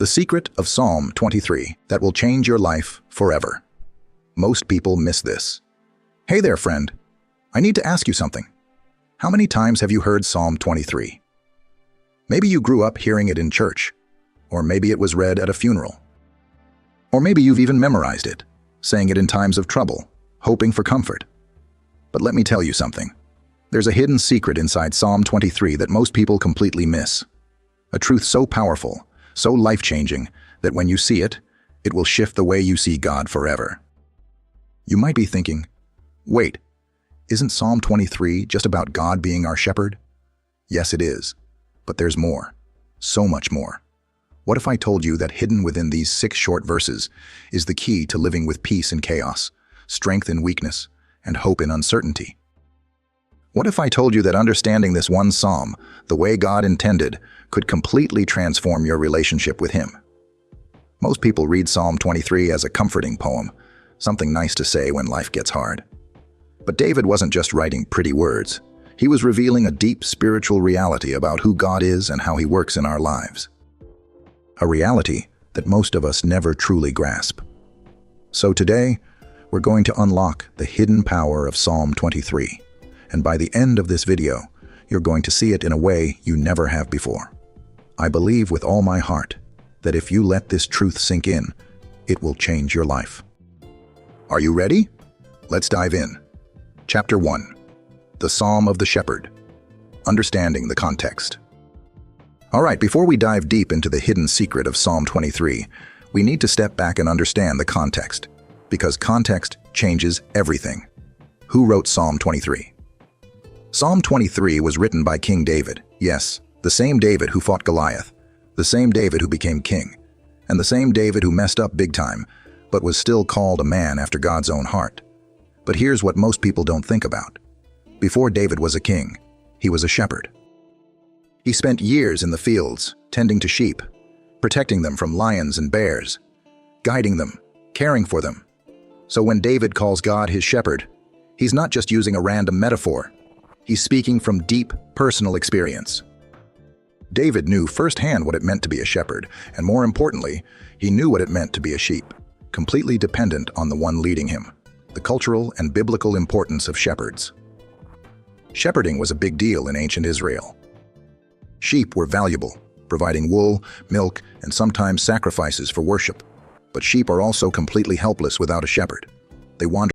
The secret of Psalm 23 that will change your life forever. Most people miss this. Hey there, friend. I need to ask you something. How many times have you heard Psalm 23? Maybe you grew up hearing it in church, or maybe it was read at a funeral. Or maybe you've even memorized it, saying it in times of trouble, hoping for comfort. But let me tell you something. There's a hidden secret inside Psalm 23 that most people completely miss. A truth so powerful, so life-changing, that when you see it, it will shift the way you see God forever. You might be thinking, wait, isn't Psalm 23 just about God being our shepherd? Yes, it is. But there's more. So much more. What if I told you that hidden within these 6 short verses is the key to living with peace in chaos, strength in weakness, and hope in uncertainty? What if I told you that understanding this one psalm, the way God intended, could completely transform your relationship with Him? Most people read Psalm 23 as a comforting poem, something nice to say when life gets hard. But David wasn't just writing pretty words. He was revealing a deep spiritual reality about who God is and how He works in our lives. A reality that most of us never truly grasp. So today, we're going to unlock the hidden power of Psalm 23. And by the end of this video, you're going to see it in a way you never have before. I believe with all my heart that if you let this truth sink in, it will change your life. Are you ready? Let's dive in. Chapter 1. The Psalm of the Shepherd. Understanding the context. All right, before we dive deep into the hidden secret of Psalm 23, we need to step back and understand the context, because context changes everything. Who wrote Psalm 23? Psalm 23 was written by King David, yes, the same David who fought Goliath, the same David who became king, and the same David who messed up big time, but was still called a man after God's own heart. But here's what most people don't think about. Before David was a king, he was a shepherd. He spent years in the fields, tending to sheep, protecting them from lions and bears, guiding them, caring for them. So when David calls God his shepherd, he's not just using a random metaphor. He's speaking from deep, personal experience. David knew firsthand what it meant to be a shepherd, and more importantly, he knew what it meant to be a sheep, completely dependent on the one leading him. The cultural and biblical importance of shepherds. Shepherding was a big deal in ancient Israel. Sheep were valuable, providing wool, milk, and sometimes sacrifices for worship. But sheep are also completely helpless without a shepherd. They wander